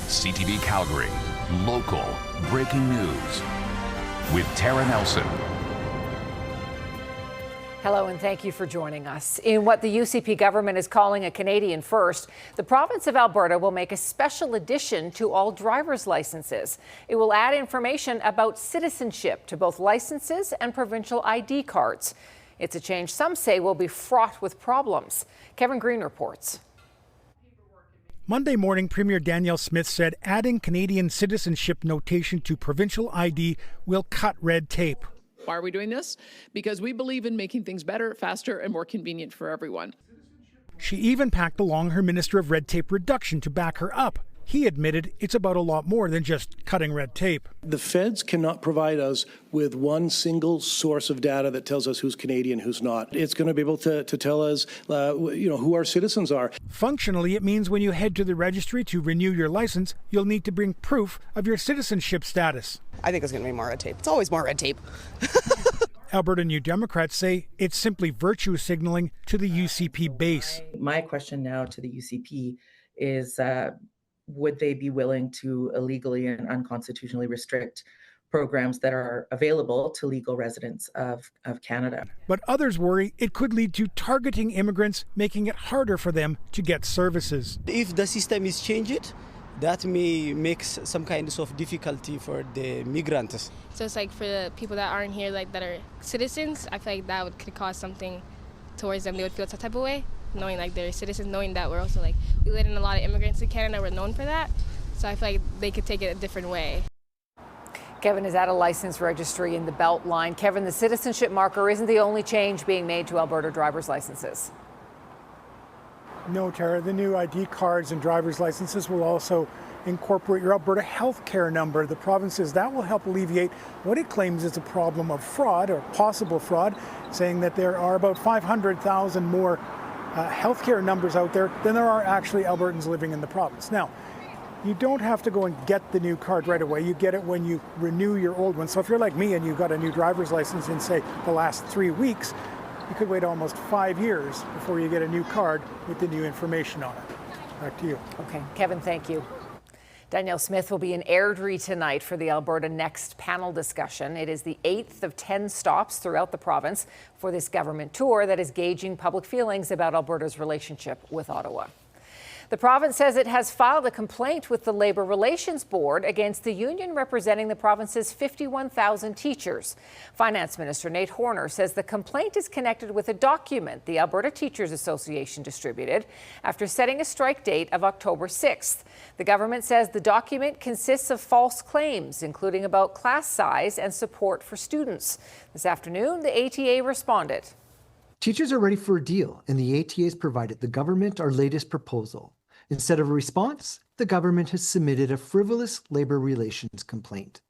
CTV Calgary, local breaking news with Tara Nelson. Hello and thank you for joining us. In what the UCP government is calling a Canadian first, the province of Alberta will make a special addition to all driver's licenses. It will add information about citizenship to both licenses and provincial ID cards. It's a change some say will be fraught with problems. Kevin Green reports. Monday morning, Premier Danielle Smith said adding Canadian citizenship notation to provincial ID will cut red tape. Why are we doing this? Because we believe in making things better, faster, and more convenient for everyone. She even packed along her Minister of Red Tape Reduction to back her up. He admitted it's about a lot more than just cutting red tape. The feds cannot provide us with one single source of data that tells us who's Canadian, who's not. It's going to be able to tell us, who our citizens are. Functionally, it means when you head to the registry to renew your license, you'll need to bring proof of your citizenship status. I think it's going to be more red tape. It's always more red tape. Alberta New Democrats say it's simply virtue signaling to the UCP base. My question now to the UCP is, would they be willing to illegally and unconstitutionally restrict programs that are available to legal residents of Canada? But others worry it could lead to targeting immigrants, making it harder for them to get services. If the system is changed, that may make some kind of difficulty for the migrants. So it's like for the people that aren't here, like that are citizens, I feel like that could cause something towards them. They would feel some type of way, knowing like they're citizens, knowing that we're also we let in a lot of immigrants in Canada, we're known for that. So I feel like they could take it a different way. Kevin is at a license registry in the Beltline. Kevin, the citizenship marker isn't the only change being made to Alberta driver's licenses. No, Tara, the new ID cards and driver's licenses will also incorporate your Alberta health care number. The province says that will help alleviate what it claims is a problem of fraud or possible fraud, saying that there are about 500,000 more health care numbers out there than there are actually Albertans living in the province. Now, you don't have to go and get the new card right away. You get it when you renew your old one. So if you're like me and you got a new driver's license in, say, the last 3 weeks, you could wait almost 5 years before you get a new card with the new information on it. Back to you. Okay, Kevin, thank you. Danielle Smith will be in Airdrie tonight for the Alberta Next panel discussion. It is the 8th of 10 stops throughout the province for this government tour that is gauging public feelings about Alberta's relationship with Ottawa. The province says it has filed a complaint with the Labour Relations Board against the union representing the province's 51,000 teachers. Finance Minister Nate Horner says the complaint is connected with a document the Alberta Teachers Association distributed after setting a strike date of October 6th. The government says the document consists of false claims, including about class size and support for students. This afternoon, the ATA responded. Teachers are ready for a deal, and the ATA has provided the government our latest proposal. Instead of a response, the government has submitted a frivolous labor relations complaint.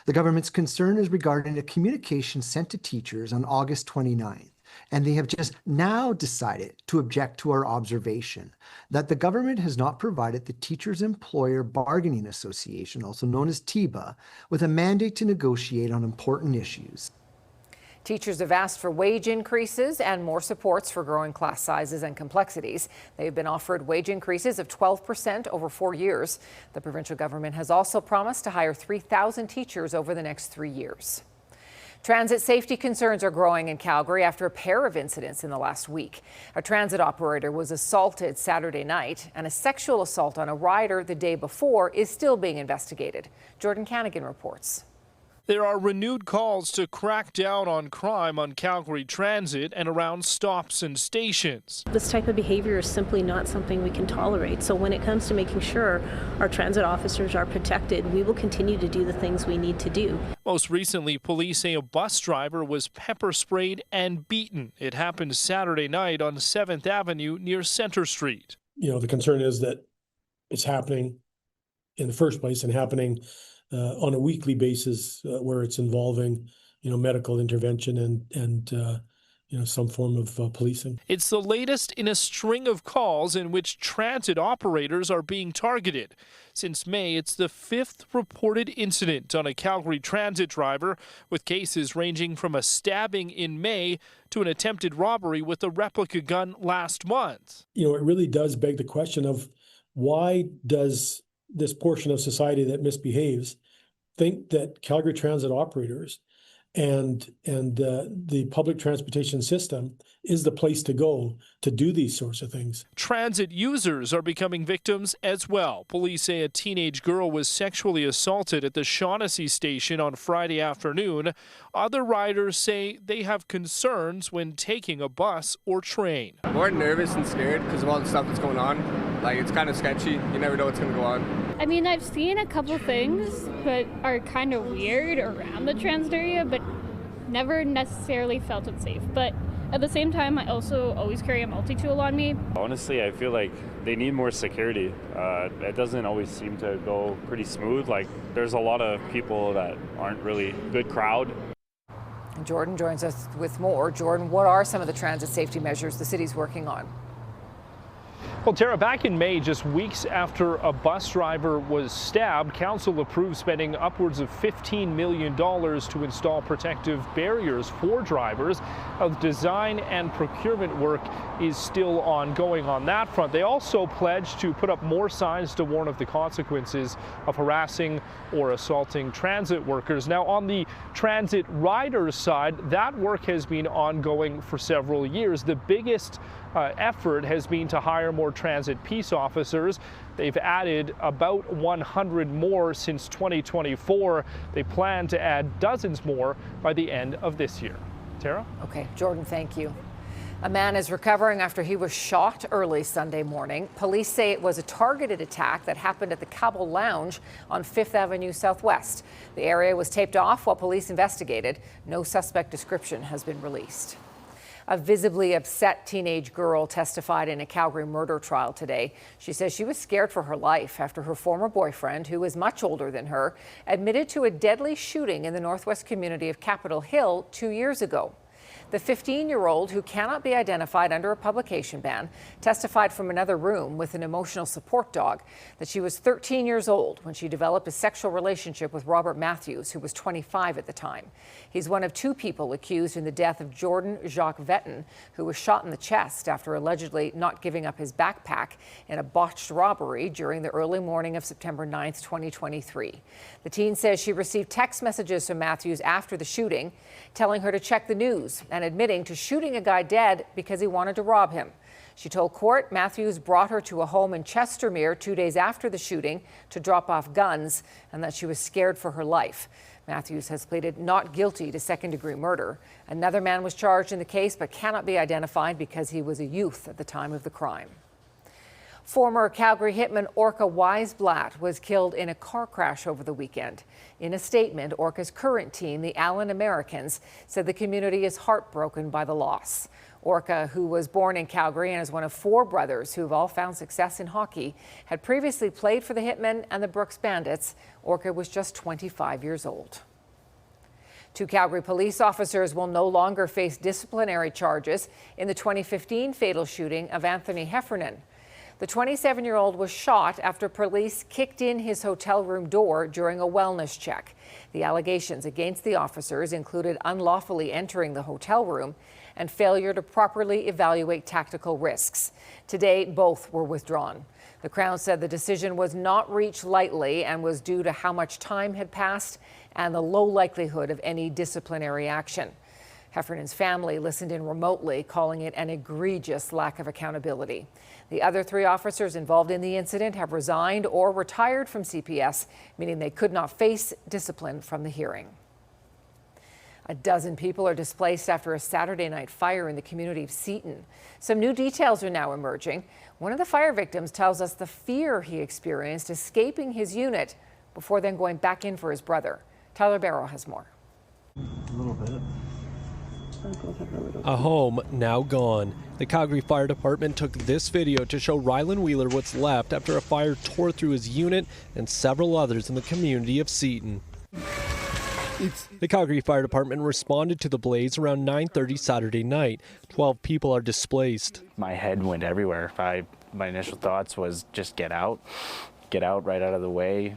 The government's concern is regarding a communication sent to teachers on August 29th, and they have just now decided to object to our observation that the government has not provided the Teachers Employer Bargaining Association, also known as TEBA, with a mandate to negotiate on important issues. Teachers have asked for wage increases and more supports for growing class sizes and complexities. They've been offered wage increases of 12% over 4 years. The provincial government has also promised to hire 3,000 teachers over the next 3 years. Transit safety concerns are growing in Calgary after a pair of incidents in the last week. A transit operator was assaulted Saturday night, and a sexual assault on a rider the day before is still being investigated. Jordan Canagan reports. There are renewed calls to crack down on crime on Calgary Transit and around stops and stations. This type of behavior is simply not something we can tolerate. So when it comes to making sure our transit officers are protected, we will continue to do the things we need to do. Most recently, police say a bus driver was pepper sprayed and beaten. It happened Saturday night on 7th Avenue near Centre Street. The concern is that it's happening in the first place and happening on a weekly basis where it's involving, medical intervention and some form of policing. It's the latest in a string of calls in which transit operators are being targeted. Since May, it's the 5th reported incident on a Calgary Transit driver, with cases ranging from a stabbing in May to an attempted robbery with a replica gun last month. It really does beg the question of why does this portion of society that misbehaves think that Calgary Transit operators and the public transportation system is the place to go to do these sorts of things. Transit users are becoming victims as well. Police say a teenage girl was sexually assaulted at the Shaughnessy station on Friday afternoon. Other riders say they have concerns when taking a bus or train. More nervous and scared because of all the stuff that's going on. Like, it's kind of sketchy. You never know what's going to go on. I mean, I've seen a couple things that are kind of weird around the transit area, but never necessarily felt it safe. But at the same time, I also always carry a multi-tool on me. Honestly, I feel like they need more security. It doesn't always seem to go pretty smooth. Like, there's a lot of people that aren't really good crowd. Jordan joins us with more. Jordan, what are some of the transit safety measures the city's working on? Well, Tara, back in May, just weeks after a bus driver was stabbed, council approved spending upwards of $15 million to install protective barriers for drivers. Design and procurement work is still ongoing on that front. They also pledged to put up more signs to warn of the consequences of harassing or assaulting transit workers. Now, on the transit riders side, that work has been ongoing for several years. The biggest effort has been to hire more transit peace officers. They've added about 100 more since 2024. They plan to add dozens more by the end of this year. Tara? Okay, Jordan, thank you. A man is recovering after he was shot early Sunday morning. Police say it was a targeted attack that happened at the Cabell Lounge on 5th Avenue Southwest. The area was taped off while police investigated. No suspect description has been released. A visibly upset teenage girl testified in a Calgary murder trial today. She says she was scared for her life after her former boyfriend, who is much older than her, admitted to a deadly shooting in the northwest community of Capitol Hill 2 years ago. The 15-year-old, who cannot be identified under a publication ban, testified from another room with an emotional support dog that she was 13 years old when she developed a sexual relationship with Robert Matthews, who was 25 at the time. He's one of two people accused in the death of Jordan Jacques Vettin, who was shot in the chest after allegedly not giving up his backpack in a botched robbery during the early morning of September 9th, 2023. The teen says she received text messages from Matthews after the shooting, telling her to check the news and admitting to shooting a guy dead because he wanted to rob him. She told court Matthews brought her to a home in Chestermere 2 days after the shooting to drop off guns and that she was scared for her life. Matthews has pleaded not guilty to second-degree murder. Another man was charged in the case but cannot be identified because he was a youth at the time of the crime. Former Calgary hitman Orca Weisblatt was killed in a car crash over the weekend. In a statement, Orca's current team, the Allen Americans, said the community is heartbroken by the loss. Orca, who was born in Calgary and is one of 4 brothers who've all found success in hockey, had previously played for the Hitmen and the Brooks Bandits. Orca was just 25 years old. 2 Calgary police officers will no longer face disciplinary charges in the 2015 fatal shooting of Anthony Heffernan. The 27-year-old was shot after police kicked in his hotel room door during a wellness check. The allegations against the officers included unlawfully entering the hotel room and failure to properly evaluate tactical risks. Today, both were withdrawn. The Crown said the decision was not reached lightly and was due to how much time had passed and the low likelihood of any disciplinary action. Heffernan's family listened in remotely, calling it an egregious lack of accountability. The other 3 officers involved in the incident have resigned or retired from CPS, meaning they could not face discipline from the hearing. A dozen people are displaced after a Saturday night fire in the community of Seton. Some new details are now emerging. One of the fire victims tells us the fear he experienced escaping his unit before then going back in for his brother. Tyler Barrow has more. A little bit. A home now gone. The Calgary Fire Department took this video to show Rylan Wheeler what's left after a fire tore through his unit and several others in the community of Seton. The Calgary Fire Department responded to the blaze around 9:30 Saturday night. 12 people are displaced. My head went everywhere. My initial thoughts was just get out right out of the way.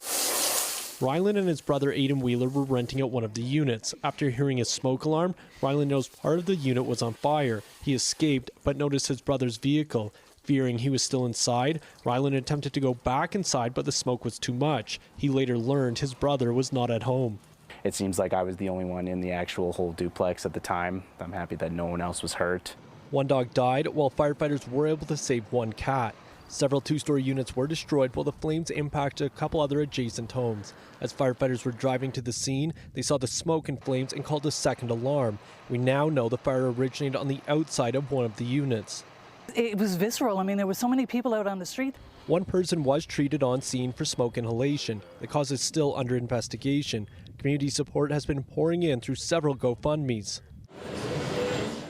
Rylan and his brother Aiden Wheeler were renting out one of the units. After hearing a smoke alarm, Rylan knows part of the unit was on fire. He escaped, but noticed his brother's vehicle. Fearing he was still inside, Rylan attempted to go back inside, but the smoke was too much. He later learned his brother was not at home. It seems like I was the only one in the actual whole duplex at the time. I'm happy that no one else was hurt. One dog died, while firefighters were able to save one cat. Several two-story units were destroyed, while the flames impacted a couple other adjacent homes. As firefighters were driving to the scene, they saw the smoke and flames and called a second alarm. We now know the fire originated on the outside of one of the units. It was visceral. I mean, there were so many people out on the street. One person was treated on scene for smoke inhalation. The cause is still under investigation. Community support has been pouring in through several GoFundMes.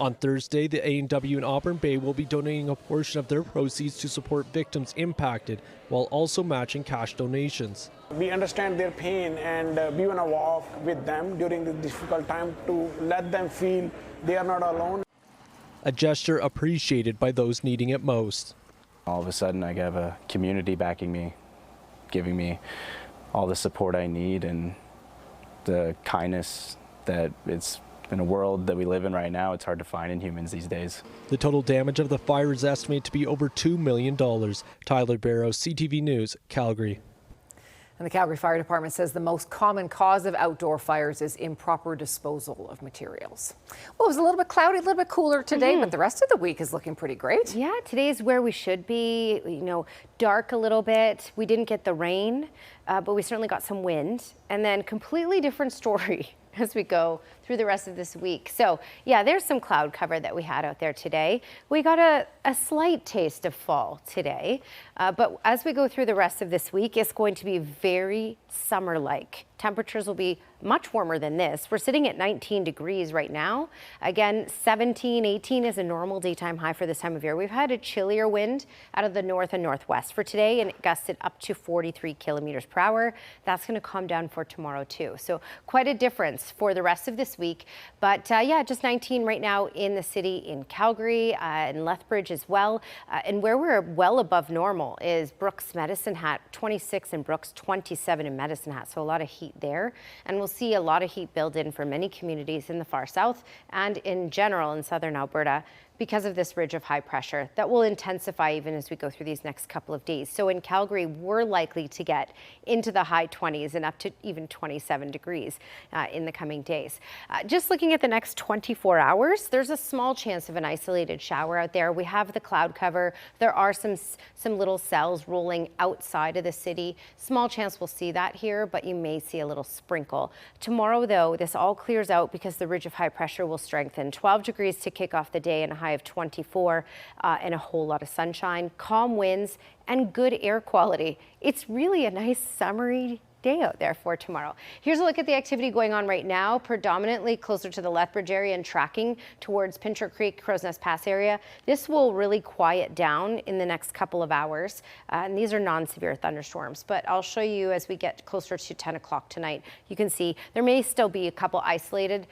On Thursday, the A&W in Auburn Bay will be donating a portion of their proceeds to support victims impacted, while also matching cash donations. We understand their pain and we want to walk with them during this difficult time to let them feel they are not alone. A gesture appreciated by those needing it most. All of a sudden, I have a community backing me, giving me all the support I need and the kindness that it's in a world that we live in right now, it's hard to find in humans these days. The total damage of the fire is estimated to be over $2 million. Tyler Barrows, CTV News, Calgary. And the Calgary Fire Department says the most common cause of outdoor fires is improper disposal of materials. Well, it was a little bit cloudy, a little bit cooler today, but the rest of the week is looking pretty great. Yeah, today's where we should be, dark a little bit. We didn't get the rain, but we certainly got some wind. And then completely different story as we go through the rest of this week. So yeah, there's some cloud cover that we had out there today. We got a slight taste of fall today, but as we go through the rest of this week, it's going to be very summer-like. Temperatures will be much warmer than this. We're sitting at 19 degrees right now. Again, 17, 18 is a normal daytime high for this time of year. We've had a chillier wind out of the north and northwest for today, and it gusted up to 43 kilometers per hour. That's going to calm down for tomorrow too. So quite a difference for the rest of this week. But yeah, just 19 right now in the city in Calgary and Lethbridge as well. And where we're well above normal is Brooks, Medicine Hat, 26 in Brooks, 27 in Medicine Hat. So a lot of heat there. And we'll see a lot of heat build in for many communities in the far south and in general in southern Alberta because of this ridge of high pressure that will intensify even as we go through these next couple of days. So in Calgary, we're likely to get into the high 20s and up to even 27 degrees in the coming days. Just looking at the next 24 hours, there's a small chance of an isolated shower out there. We have the cloud cover. There are some little cells rolling outside of the city. Small chance we'll see that here, but you may see a little sprinkle. Tomorrow, though, this all clears out because the ridge of high pressure will strengthen. 12 degrees to kick off the day and a high of 24 and a whole lot of sunshine, calm winds, and good air quality. It's really a nice summery day out there for tomorrow. Here's a look at the activity going on right now, predominantly closer to the Lethbridge area and tracking towards Pincher Creek, Crow's Nest Pass area. This will really quiet down in the next couple of hours, and these are non-severe thunderstorms, but I'll show you as we get closer to 10 o'clock tonight. You can see there may still be a couple isolated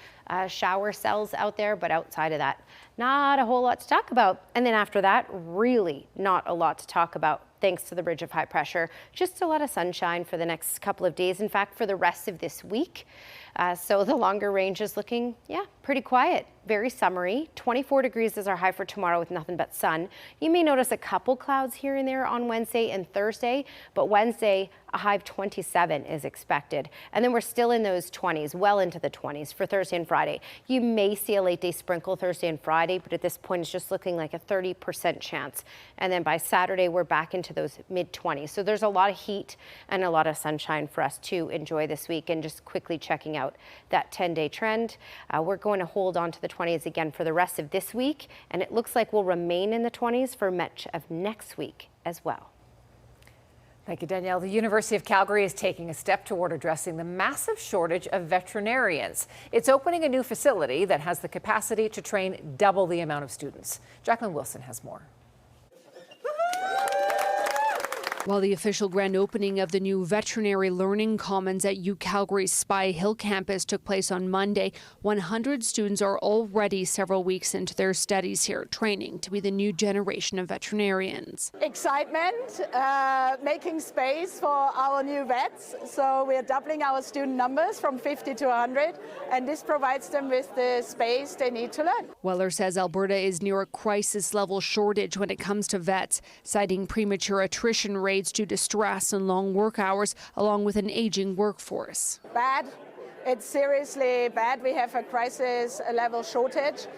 shower cells out there, but outside of that, not a whole lot to talk about. And then after that, really not a lot to talk about thanks to the ridge of high pressure. Just a lot of sunshine for the next couple of days. In fact, for the rest of this week. So the longer range is looking, pretty quiet, very summery. 24 degrees is our high for tomorrow with nothing but sun. You may notice a couple clouds here and there on Wednesday and Thursday, but Wednesday, a high of 27 is expected. And then we're still in those 20s, well into the 20s for Thursday and Friday. You may see a late day sprinkle Thursday and Friday, but at this point it's just looking like a 30% chance. And then by Saturday, we're back into those mid 20s. So there's a lot of heat and a lot of sunshine for us to enjoy this week. And just quickly checking out that 10-day trend. We're going to hold on to the 20s again for the rest of this week. And it looks like we'll remain in the 20s for much of next week as well. Thank you, Danielle. The University of Calgary is taking a step toward addressing the massive shortage of veterinarians. It's opening a new facility that has the capacity to train double the amount of students. Jacqueline Wilson has more. While the official grand opening of the new Veterinary Learning Commons at UCalgary's Spy Hill campus took place on Monday, 100 students are already several weeks into their studies here, training to be the new generation of veterinarians. Excitement, making space for our new vets. So we're doubling our student numbers from 50 to 100, and this provides them with the space they need to learn. Weller says Alberta is near a crisis-level shortage when it comes to vets, citing premature attrition rates due to stress and long work hours, along with an aging workforce. Bad. It's seriously bad. We have a crisis-level shortage.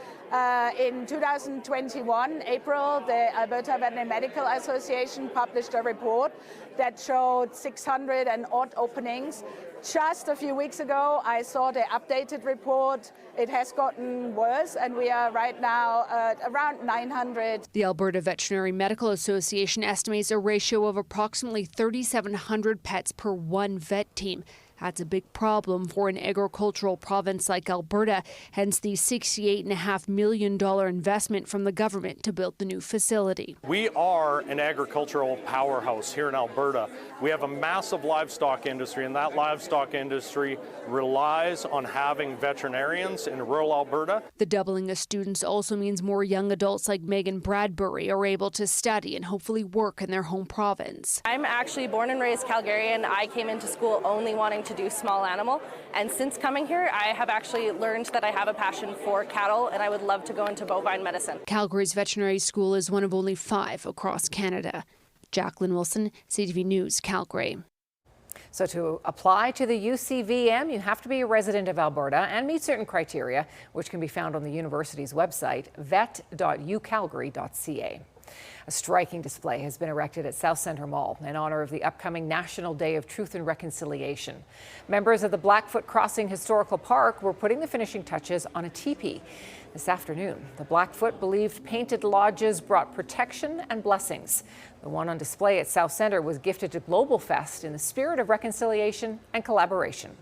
In 2021, April, the Alberta Veterinary Medical Association published a report that showed 600 and odd openings. Just a few weeks ago, I saw the updated report. It has gotten worse, and we are right now at around 900. The Alberta Veterinary Medical Association estimates a ratio of approximately 3,700 pets per one vet team. That's a big problem for an agricultural province like Alberta, hence the $68.5 million investment from the government to build the new facility. We are an agricultural powerhouse here in Alberta. We have a massive livestock industry, and that livestock industry relies on having veterinarians in rural Alberta. The doubling of students also means more young adults like Megan Bradbury are able to study and hopefully work in their home province. I'm actually born and raised Calgarian. I came into school only wanting to do small animal, and since coming here I have actually learned that I have a passion for cattle, and I would love to go into bovine medicine. Calgary's veterinary school is one of only 5 across Canada. Jacqueline Wilson, CTV News, Calgary. So to apply to the UCVM, you have to be a resident of Alberta and meet certain criteria, which can be found on the university's website, vet.ucalgary.ca. A striking display has been erected at South Centre Mall in honor of the upcoming National Day of Truth and Reconciliation. Members of the Blackfoot Crossing Historical Park were putting the finishing touches on a teepee. This afternoon, the Blackfoot believed painted lodges brought protection and blessings. The one on display at South Centre was gifted to Global Fest in the spirit of reconciliation and collaboration.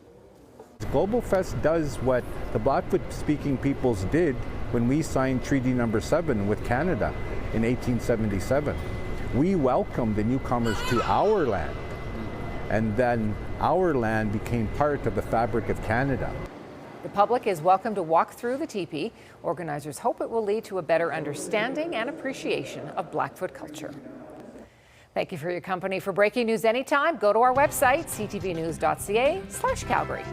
Global Fest does what the Blackfoot-speaking peoples did when we signed Treaty Number 7 with Canada in 1877. We welcomed the newcomers to our land, and then our land became part of the fabric of Canada. The public is welcome to walk through the teepee. Organizers hope it will lead to a better understanding and appreciation of Blackfoot culture. Thank you for your company. For breaking news anytime, go to our website, ctvnews.ca/Calgary.